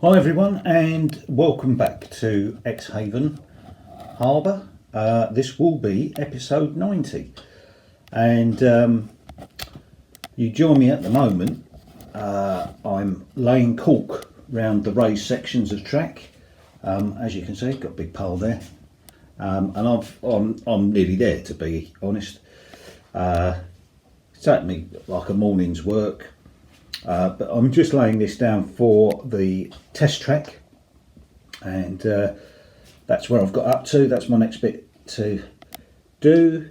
Hi everyone, and welcome back to Exehaven Harbour. This will be episode 90, and you join me at the moment. I'm laying caulk round the raised sections of track. As you can see, got a big pole there, and I'm nearly there, to be honest. It's taken me like a morning's work. But I'm just laying this down for the test track, and that's where I've got up to. That's my next bit to do.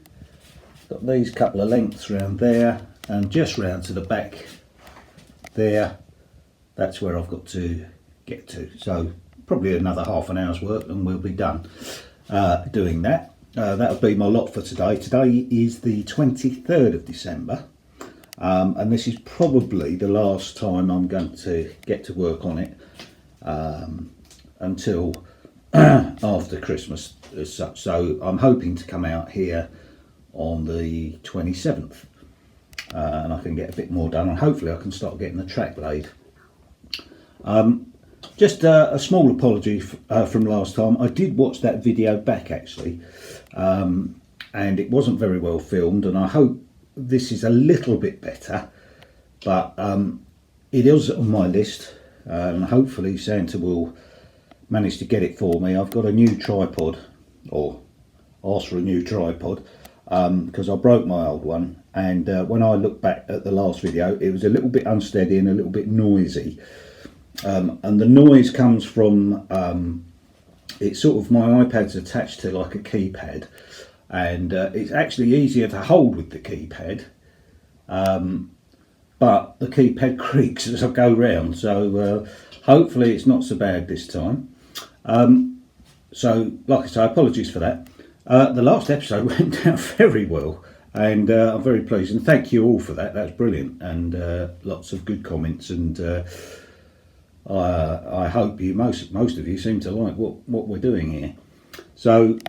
Got these couple of lengths around there and just round to the back there. That's where I've got to get to. So probably another half an hour's work and we'll be done doing that. That'll be my lot for today. Today is the 23rd of December. And this is probably the last time I'm going to get to work on it until after Christmas as such. So I'm hoping to come out here on the 27th and I can get a bit more done, and hopefully I can start getting the track laid. Just a small apology from last time. I did watch that video back actually, and it wasn't very well filmed, and I hope this is a little bit better, but it is on my list, and hopefully Santa will manage to get it for me. I've got a new tripod, or asked for a new tripod, because I broke my old one, and when I look back at the last video it was a little bit unsteady and a little bit noisy, and the noise comes from it's sort of, my iPad's attached to like a keypad, and it's actually easier to hold with the keypad, but the keypad creaks as I go round, so hopefully it's not so bad this time. So like I say, apologies for that. The last episode went down very well, and I'm very pleased, and thank you all for that. That's brilliant, and lots of good comments, and I hope you most of you seem to like what we're doing here. So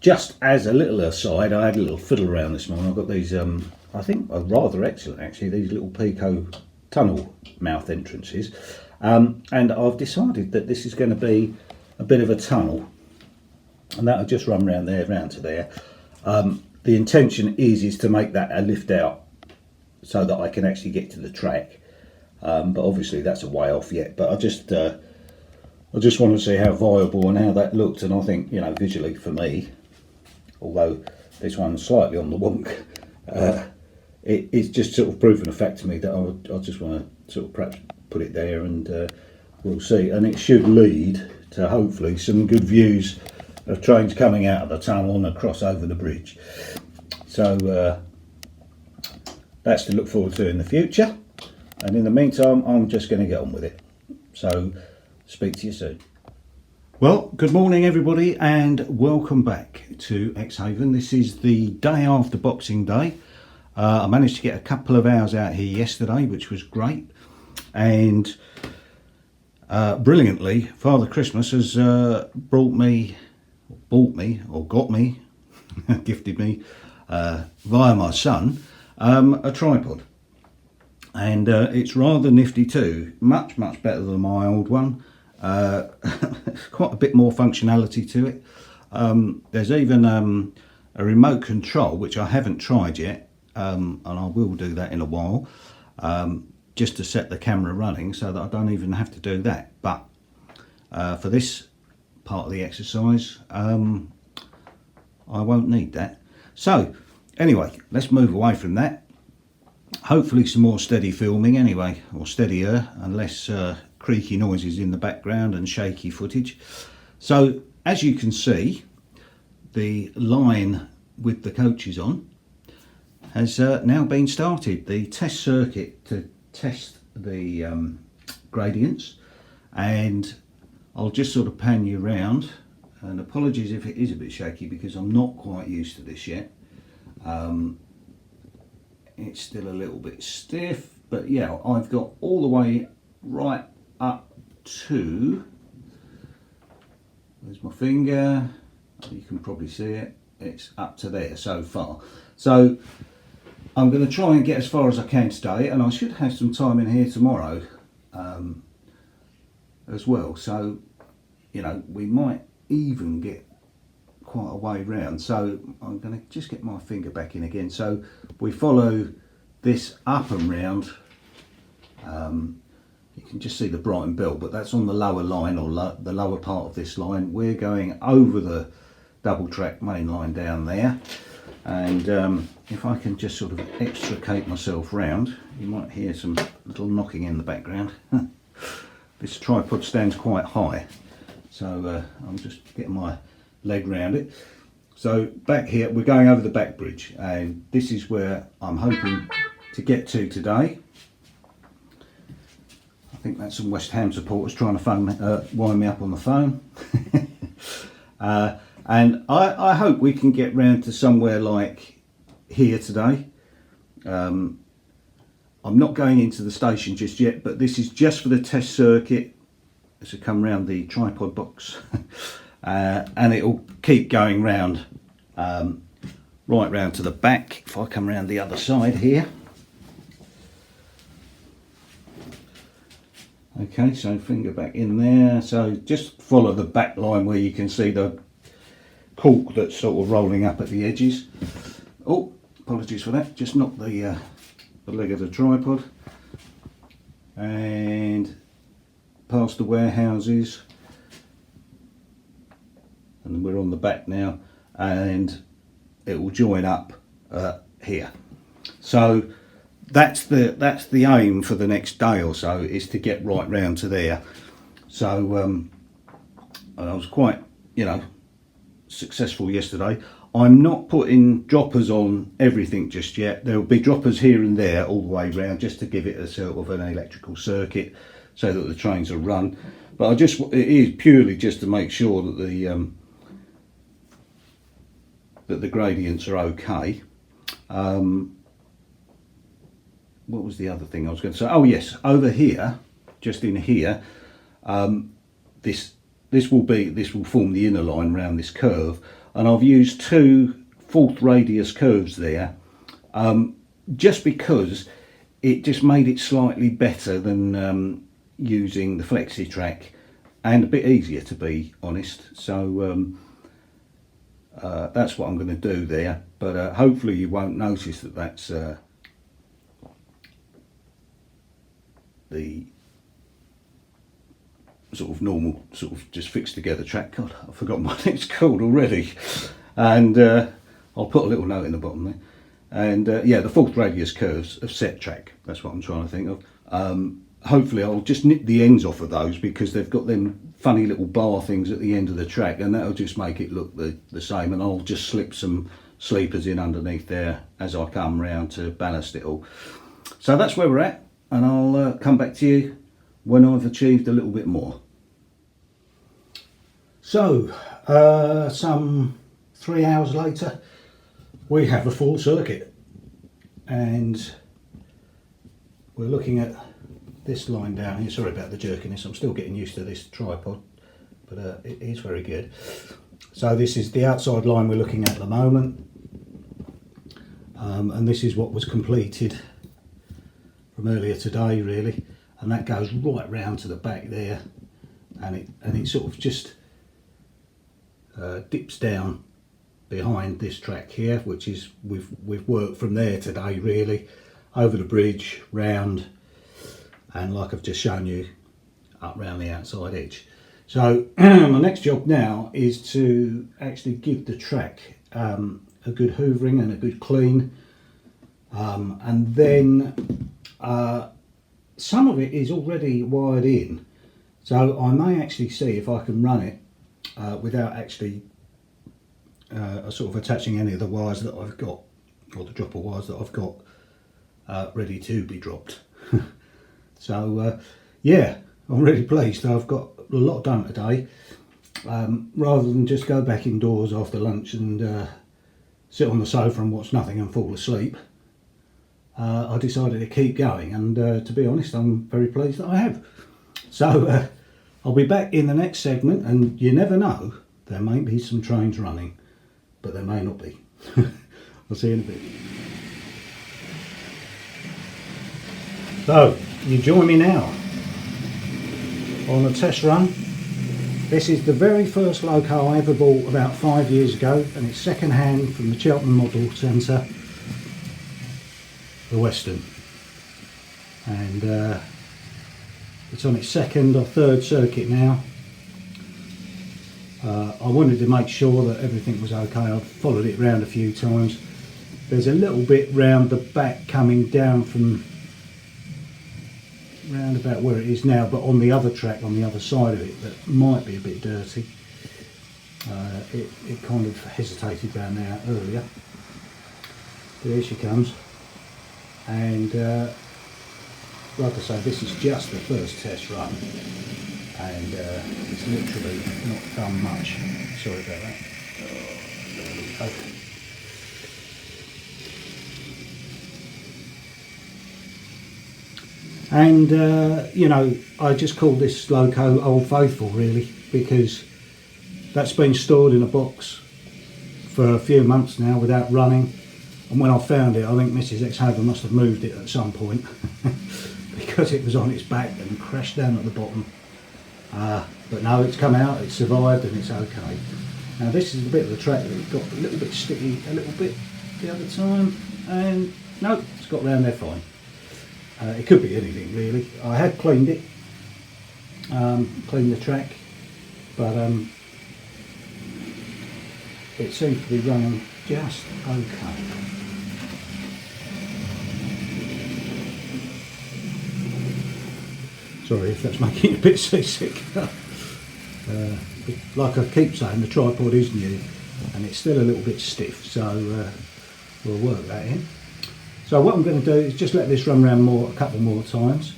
just as a little aside, I had a little fiddle around this morning. I've got these, I think are rather excellent actually, these little Pico tunnel mouth entrances, and I've decided that this is going to be a bit of a tunnel, and that'll just run round there, round to there. The intention is to make that a lift out so that I can actually get to the track, but obviously that's a way off yet, but I just want to see how viable and how that looked, and I think, you know, visually for me, although this one's slightly on the wonk, it's just sort of proven a fact to me that I just want to sort of perhaps put it there, and we'll see. And it should lead to hopefully some good views of trains coming out of the tunnel and across over the bridge. So that's to look forward to in the future, and in the meantime I'm just going to get on with it. So speak to you soon. Well, good morning everybody, and welcome back to Exehaven. This is the day after Boxing Day. I managed to get a couple of hours out here yesterday, which was great, and brilliantly Father Christmas has got me gifted me via my son a tripod, and it's rather nifty too, much better than my old one. Quite a bit more functionality to it. There's even a remote control, which I haven't tried yet, and I will do that in a while, just to set the camera running so that I don't even have to do that. But for this part of the exercise I won't need that. So anyway, let's move away from that. Hopefully some more steady filming anyway, or steadier, and less creaky noises in the background and shaky footage. So as you can see, the line with the coaches on has now been started. The test circuit to test the gradients, and I'll just sort of pan you around, and apologies if it is a bit shaky because I'm not quite used to this yet. It's still a little bit stiff, but yeah, I've got all the way right up to, there's my finger, you can probably see it, it's up to there so far. So I'm going to try and get as far as I can today, and I should have some time in here tomorrow as well, so you know we might even get quite a way round. So I'm going to just get my finger back in again. So we follow this up and round. You can just see the Brighton Bell, but that's on the lower line, or the lower part of this line. We're going over the double track main line down there, and if I can just sort of extricate myself round, you might hear some little knocking in the background. This tripod stands quite high, so I'm just getting my leg round it. So back here we're going over the back bridge, and this is where I'm hoping to get to today. I think that's some West Ham supporters trying to wind me up on the phone. And I hope we can get round to somewhere like here today. I'm not going into the station just yet, but this is just for the test circuit. This will come round the tripod box. And it will keep going round, right round to the back. If I come round the other side here. Okay, so finger back in there. So just follow the back line where you can see the cork that's sort of rolling up at the edges. Oh, apologies for that. Just knocked the leg of the tripod. And past the warehouses. And we're on the back now, and it will join up here. So that's the aim for the next day or so, is to get right round to there. So I was quite, you know, successful yesterday. I'm not putting droppers on everything just yet. There will be droppers here and there all the way round, just to give it a sort of an electrical circuit so that the trains are run. But it is purely just to make sure that the gradients are okay. What was the other thing I was going to say? Oh yes, over here, just in here, this will form the inner line around this curve, and I've used 2 4th radius curves there, just because it just made it slightly better than using the flexi track, and a bit easier, to be honest. So that's what I'm going to do there, but hopefully you won't notice that that's the sort of normal, sort of just fixed together track. God, I've forgotten what it's called already. And I'll put a little note in the bottom there. And yeah, the 4th radius curves of set track, that's what I'm trying to think of. Hopefully I'll just nip the ends off of those, because they've got them funny little bar things at the end of the track, and that'll just make it look the same. And I'll just slip some sleepers in underneath there as I come round to ballast it all. So that's where we're at, and I'll come back to you when I've achieved a little bit more. So some 3 hours later, we have a full circuit, and we're looking at this line down here. Sorry about the jerkiness, I'm still getting used to this tripod, but it is very good. So this is the outside line we're looking at the moment, and this is what was completed from earlier today, really, and that goes right round to the back there, and it sort of just dips down behind this track here, which is we've worked from there today, really, over the bridge, round, and like I've just shown you, up round the outside edge. So my next job now is to actually give the track a good hoovering and a good clean, and then some of it is already wired in, so I may actually see if I can run it without actually sort of attaching any of the wires that I've got, or the dropper wires that I've got ready to be dropped. So yeah, I'm really pleased. I've got a lot done today. Rather than just go back indoors after lunch and sit on the sofa and watch nothing and fall asleep, I decided to keep going, and to be honest, I'm very pleased that I have. So I'll be back in the next segment, and you never know, there may be some trains running, but there may not be. I'll see you in a bit. So, you join me now. on a test run. This is the very first loco I ever bought about 5 years ago, and it's second hand from the Cheltenham Model Centre, the Western. And it's on its second or third circuit now. I wanted to make sure that everything was okay. I've followed it around a few times. There's a little bit round the back coming down from round about where it is now, but on the other track, on the other side of it, that might be a bit dirty. It kind of hesitated down there earlier. But here she comes. And like I say, this is just the first test run, and it's literally not done much. Sorry about that. There we go. And you know, I just call this loco Old Faithful really, because that's been stored in a box for a few months now without running. And when I found it, I think Mrs. Exehaven must have moved it at some point because it was on its back and crashed down at the bottom. But no, it's come out, it's survived, and it's okay. Now this is the bit of the track that got a little bit sticky a little bit the other time, and no, it's got round there fine. It could be anything really. I had cleaned it, cleaned the track, but it seems to be running just okay. Sorry if that's making you a bit seasick. Like I keep saying, the tripod is new and it's still a little bit stiff, so we'll work that in. So what I'm going to do is just let this run around a couple more times,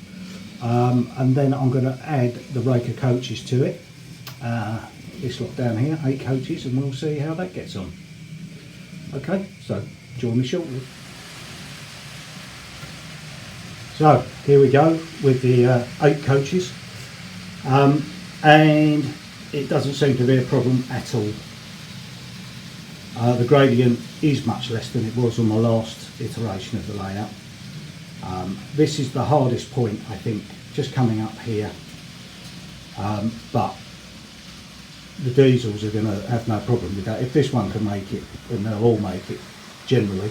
and then I'm going to add the rake of coaches to it. This lot down here, 8 coaches, and we'll see how that gets on. Okay, so join me shortly. So here we go with the 8 coaches, and it doesn't seem to be a problem at all. The gradient is much less than it was on my last iteration of the layout. This is the hardest point, I think, just coming up here, but the diesels are going to have no problem with that. If this one can make it, then they'll all make it generally.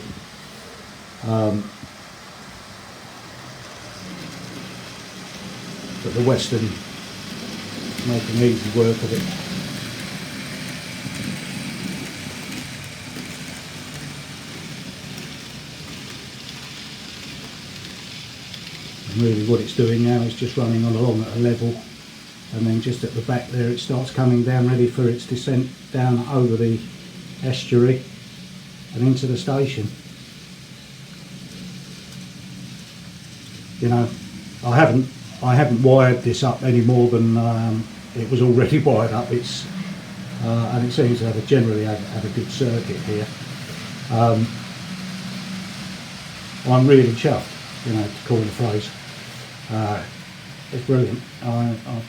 But the Western making easy work of it. And really what it's doing now is just running on along at a level, and then just at the back there it starts coming down ready for its descent down over the estuary and into the station. You know, I haven't wired this up any more than it was already wired up. It's and it seems to have generally have a good circuit here. I'm really chuffed, you know, to coin a phrase. It's brilliant.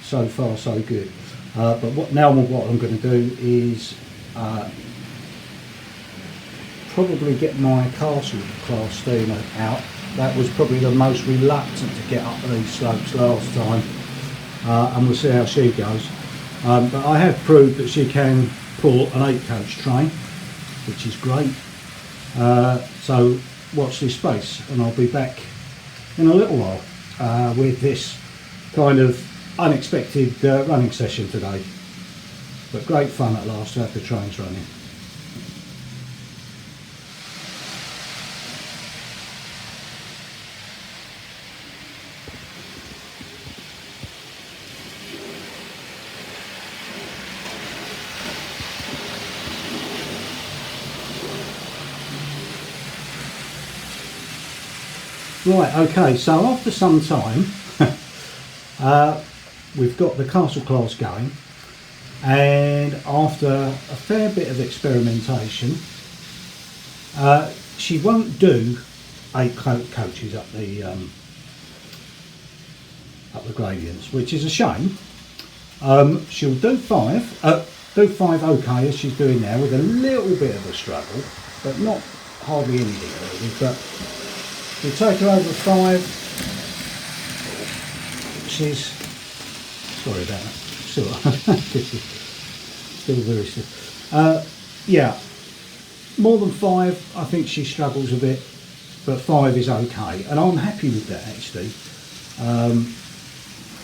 So far so good. But what I'm going to do is probably get my Castle class steamer out. That was probably the most reluctant to get up these slopes last time, and we'll see how she goes. But I have proved that she can pull an 8-coach train, which is great. So watch this space, and I'll be back in a little while with this kind of unexpected running session today. But great fun at last to have the trains running. Right, okay, so after some time we've got the Castle class going, and after a fair bit of experimentation she won't do 8 coaches up the gradients, which is a shame. She'll do 5 okay as she's doing now, with a little bit of a struggle, but not hardly anything really. But we take her over 5, she's Sorry about that. This is still very still. Yeah, more than 5, I think she struggles a bit, but 5 is okay, and I'm happy with that actually.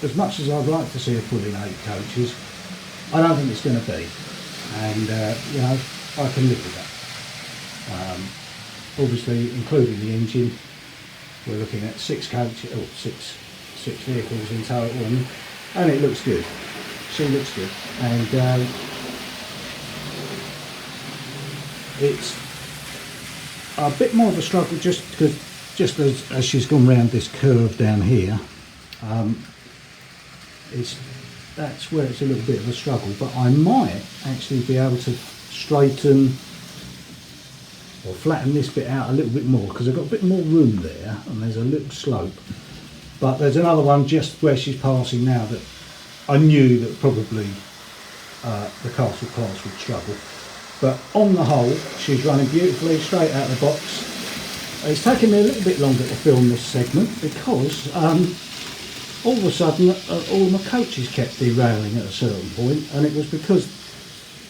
As much as I'd like to see her pull in 8 coaches, I don't think it's going to be, and you know, I can live with that. Obviously, including the engine, we're looking at 6 coaches, or six vehicles in total, and it looks good. She looks good, and it's a bit more of a struggle just as she's gone round this curve down here. That's where it's a little bit of a struggle, but I might actually be able to straighten or flatten this bit out a little bit more, because I've got a bit more room there and there's a little slope. But there's another one just where she's passing now that I knew that probably the Castle class would struggle. But on the whole, she's running beautifully straight out of the box. It's taken me a little bit longer to film this segment because all of a sudden all my coaches kept derailing at a certain point, and it was because,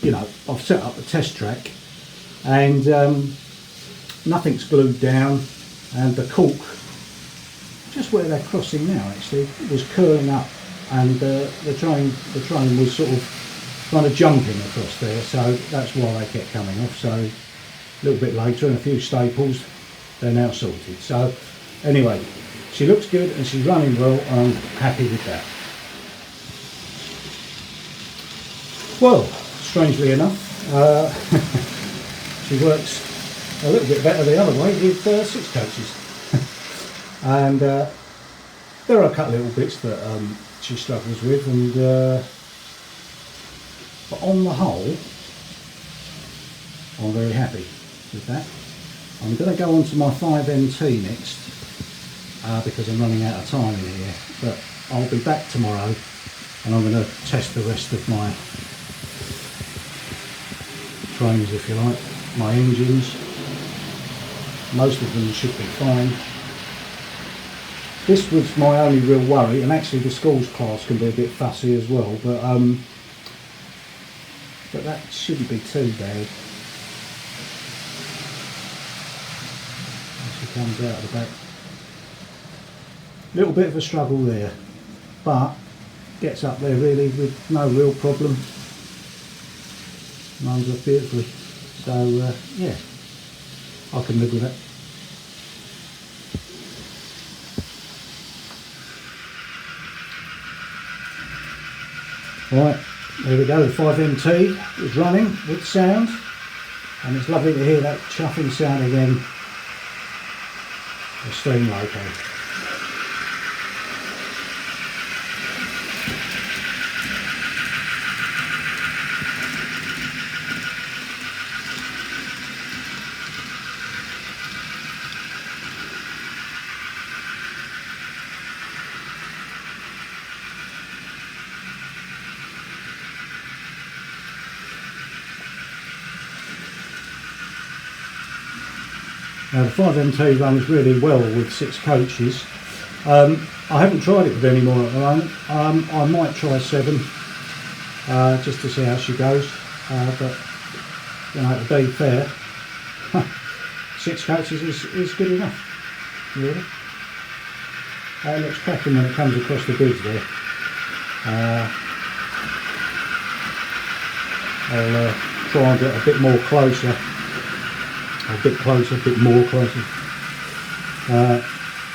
you know, I've set up a test track and nothing's glued down, and the cork, just where they're crossing now actually, was curling up, and the train was sort of kind of jumping across there, so that's why they kept coming off. So a little bit later and a few staples, they're now sorted. So anyway, she looks good and she's running well, and I'm happy with that. Well, strangely enough, she works a little bit better the other way with 6 coaches. And there are a couple of little bits that she struggles with, and but on the whole, I'm very happy with that. I'm going to go on to my 5MT next, because I'm running out of time in here, but I'll be back tomorrow and I'm going to test the rest of my trains, if you like, my engines. Most of them should be fine. This was my only real worry, and actually the schools class can be a bit fussy as well, but that shouldn't be too bad. As she comes out of the back. Little bit of a struggle there, but gets up there really with no real problem. Runs off beautifully. So yeah, I can live with it. Right, there we go, the 5MT is running with sound, and it's lovely to hear that chuffing sound again, the steam loco. Now the 5MT runs really well with 6 coaches. I haven't tried it with any more at the moment. I might try 7 just to see how she goes. But you know, to be fair, 6 coaches is good enough, really. It looks cracking when it comes across the bridge there. I'll try and get a bit more closer. A bit closer, a bit more closer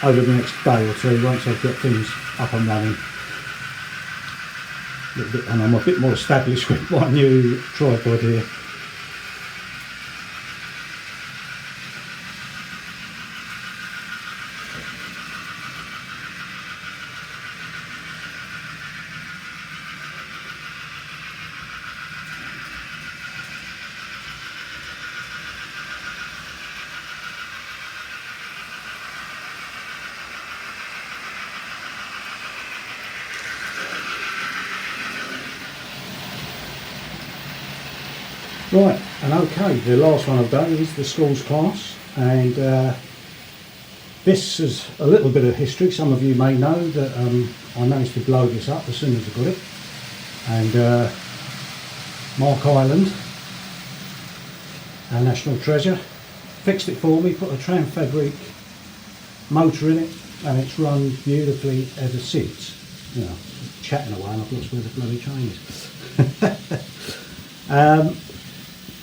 over the next day or 2 once I've got things up and running. A little bit, and I'm a bit more established with my new tripod here. Right, and okay, the last one I've done is the schools class, and This is a little bit of history. Some of you may know that I managed to blow this up as soon as I got it. And Mark Island, our national treasure, fixed it for me, put a Tram Fabric motor in it, and it's run beautifully ever since. You know, chatting away and I've lost where the bloody train is.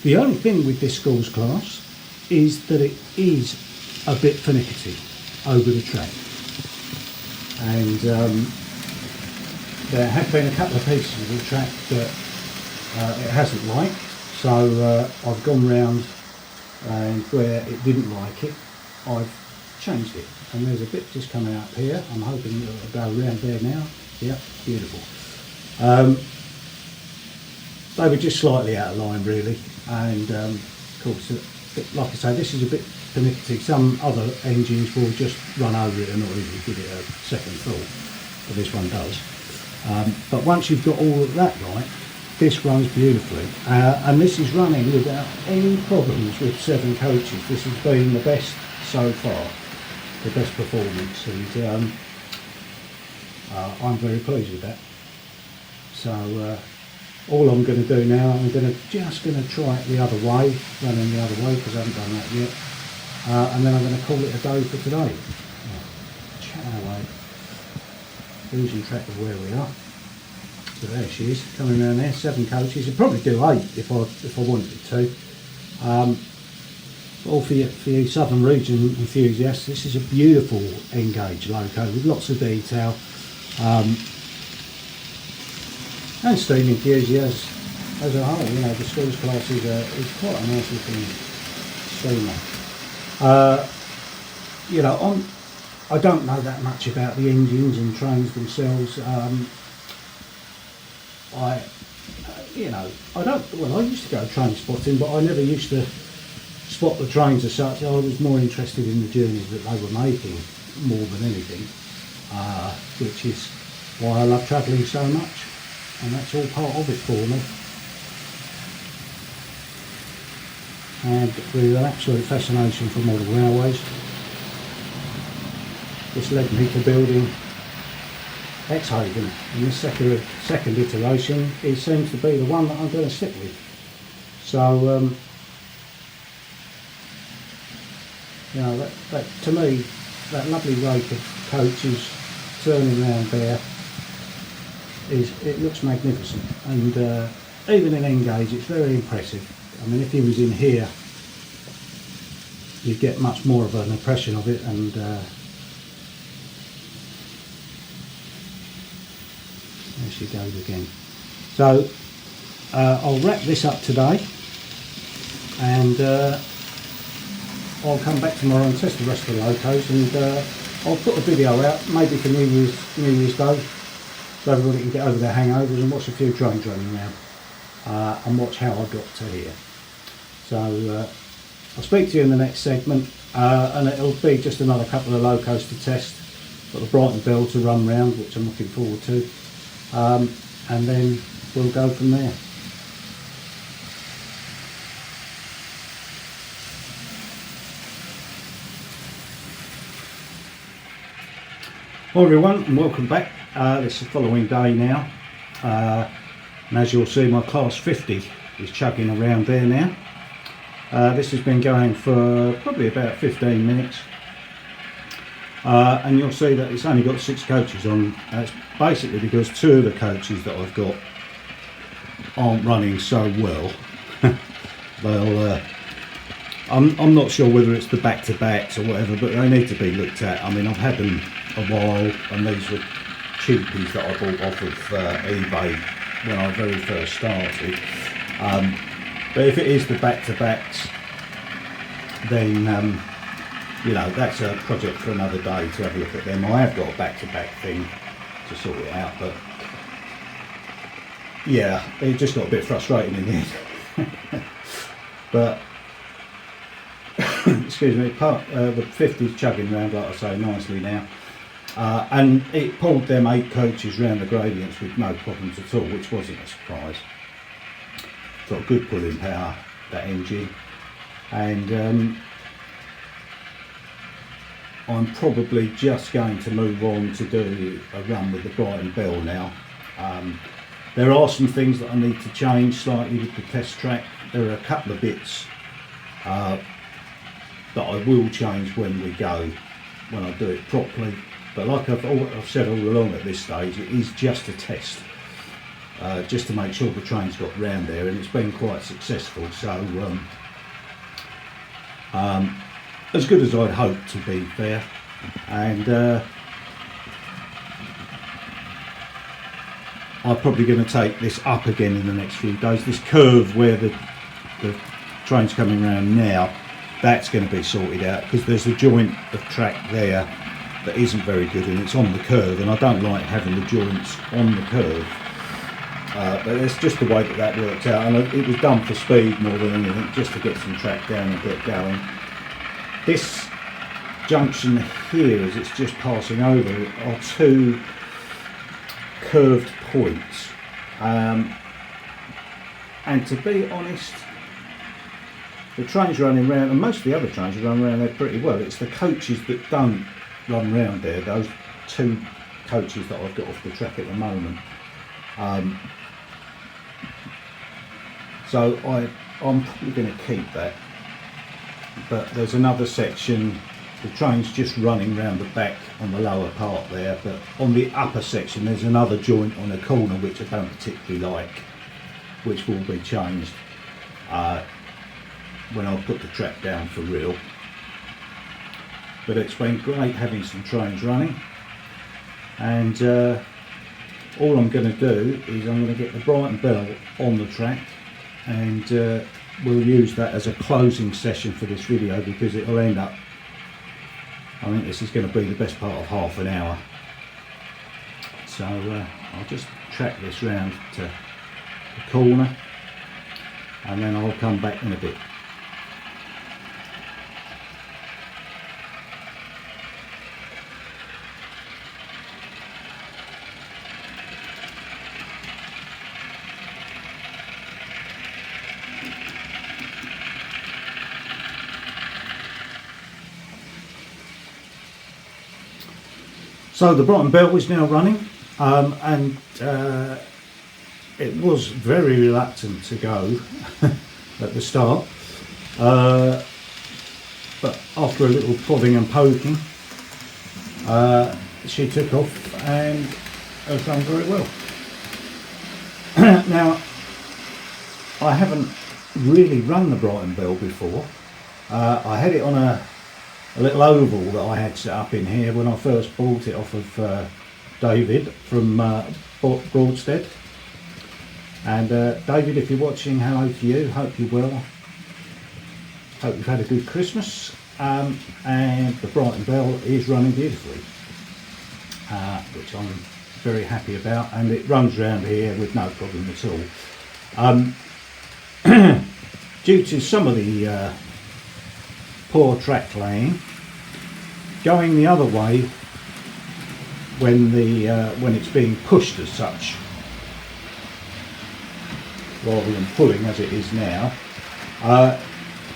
The only thing with this schools class is that it is a bit finicky over the track, and there have been a couple of pieces of the track that it hasn't liked, so I've gone round, and where it didn't like it I've changed it, and there's a bit just coming out here. I'm hoping it'll go around there now. Yep, beautiful. They were just slightly out of line really, and of course, like I say, this is a bit finicky. Some other engines will just run over it and not even give it a second thought, but this one does. But once you've got all of that right, this runs beautifully, and this is running without any problems with 7 coaches. This has been the best so far, the best performance, and I'm very pleased with that. So all I'm going to do now, I'm just going to try it the other way, running the other way, because I haven't done that yet, and then I'm going to call it a day for today. Chat away, losing track of where we are. So there she is, coming around there, 7 coaches. I'd probably do 8 if I wanted to. All for you Southern Region enthusiasts, this is a beautiful N-gauge loco with lots of detail. And steam enthusiasts as a whole, you know, the schools class is quite a nice looking steamer. You know, I don't know that much about the engines and trains themselves. You know, I used to go train spotting, but I never used to spot the trains as such. I was more interested in the journeys that they were making more than anything, which is why I love travelling so much, and that's all part of it for me. And with an absolute fascination for model railways, this led me to building Exehaven, and this second iteration, it seems to be the one that I'm going to stick with. So you know, that to me, that lovely rake of coaches turning round there, it looks magnificent, and even in N-gauge it's very impressive. I mean, if he was in here you'd get much more of an impression of it, and there she goes again. So I'll wrap this up today, and I'll come back tomorrow and test the rest of the locos, and I'll put a video out maybe for New Year's Day, so everybody can get over their hangovers and watch a few trains running around, and watch how I got to here. So I'll speak to you in the next segment, and it'll be just another couple of locos to test. Got the Brighton Bell to run round, which I'm looking forward to, and then we'll go from there. Hi everyone, and welcome back. This is the following day now, and as you'll see, my class 50 is chugging around there now. This has been going for probably about 15 minutes, and you'll see that it's only got 6 coaches on. That's basically because 2 of the coaches that I've got aren't running so well. They'll I'm not sure whether it's the back-to-backs or whatever, but they need to be looked at. I mean, I've had them a while, and these were cheapies that I bought off of eBay when I very first started. But if it is the back-to-backs, then you know, that's a project for another day to have a look at them. I have got a back-to-back thing to sort it out, but yeah, it just got a bit frustrating in the end. But excuse me, the 50's chugging round, like I say, nicely now, and it pulled them 8 coaches round the gradients with no problems at all, which wasn't a surprise. Got good pulling power, that engine, and I'm probably just going to move on to do a run with the Brighton Bell now. There are some things that I need to change slightly with the test track. There are a couple of bits that I will change when we go, when I do it properly. But like I've said all along at this stage, it is just a test, just to make sure the train's got round there, and it's been quite successful. So as good as I'd hoped, to be fair. And I'm probably going to take this up again in the next few days. This curve where the train's coming around now, that's going to be sorted out, because there's a joint of track there that isn't very good, and it's on the curve, and I don't like having the joints on the curve. But it's just the way that worked out, and it was done for speed more than anything, just to get some track down and get going. This junction here, as it's just passing over, are two curved points, and to be honest, the trains running round, and most of the other trains run around there pretty well. It's the coaches that don't run round there, those two coaches that I've got off the track at the moment. So I'm probably going to keep that, but there's another section, the train's just running round the back on the lower part there, but on the upper section there's another joint on a corner which I don't particularly like, which will be changed when I put the track down for real. But it's been great having some trains running, and all I'm going to do is I'm going to get the Brighton Bell on the track, and we'll use that as a closing session for this video, because it'll end up, I think this is going to be the best part of half an hour. So I'll just track this round to the corner, and then I'll come back in a bit. So the Brighton Bell is now running, and it was very reluctant to go at the start, but after a little prodding and poking, she took off and has done very well. Now, I haven't really run the Brighton Bell before. I had it on a little oval that I had set up in here when I first bought it off of David from Broadstead. And David, if you're watching, hello to you, hope you're well, hope you've had a good Christmas, and the Brighton Bell is running beautifully, which I'm very happy about, and it runs around here with no problem at all. Due to some of the poor track laying, going the other way when it's being pushed as such, rather than pulling as it is now,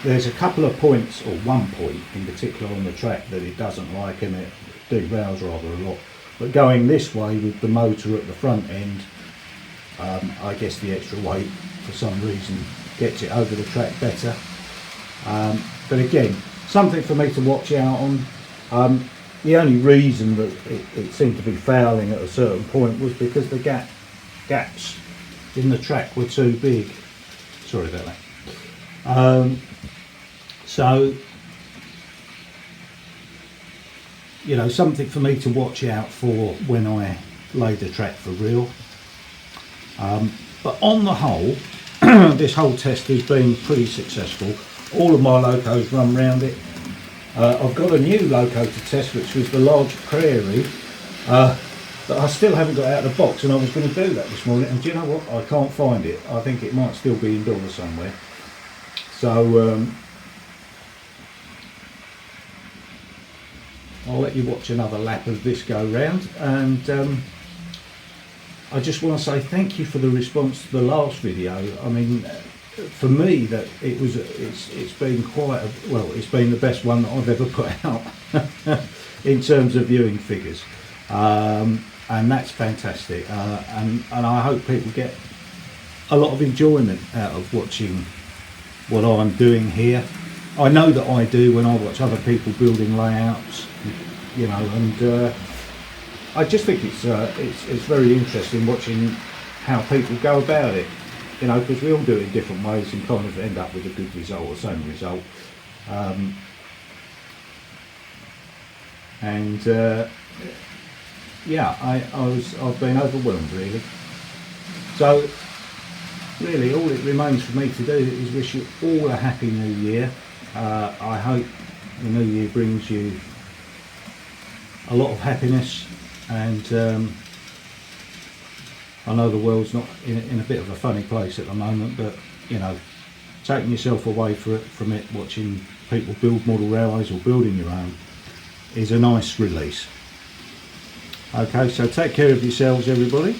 there's a couple of points, or one point in particular on the track that it doesn't like, and it derails rather a lot. But going this way with the motor at the front end, I guess the extra weight for some reason gets it over the track better. But again, something for me to watch out on. The only reason that it seemed to be fouling at a certain point was because the gaps in the track were too big. Sorry about that. So, you know, something for me to watch out for when I lay the track for real. But on the whole, this whole test has been pretty successful. All of my locos run round it. I've got a new loco to test, which was the large prairie, that I still haven't got out of the box, and I was going to do that this morning, and do you know what, I can't find it. I think it might still be indoors somewhere. So I'll let you watch another lap of this go round, and I just want to say thank you for the response to the last video. I mean, for me, that it's been quite a, well, it's been the best one that I've ever put out. in terms of viewing figures, and that's fantastic. And I hope people get a lot of enjoyment out of watching what I'm doing here. I know that I do when I watch other people building layouts, you know, and I just think it's very interesting watching how people go about it, you know, because we all do it in different ways and kind of end up with a good result or same result. Yeah, I've been overwhelmed really. So really all it remains for me to do is wish you all a happy new year. I hope the new year brings you a lot of happiness, and I know the world's not in a bit of a funny place at the moment, but you know, taking yourself away from it, watching people build model railways or building your own is a nice release. Okay, so take care of yourselves everybody,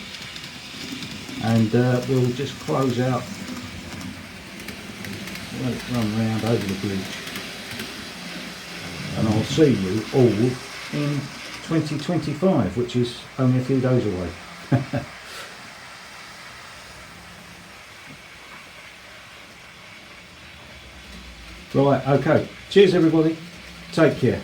and we'll just close out, let it run round over the bridge, and I'll see you all in 2025, which is only a few days away. Right, okay, cheers everybody, take care.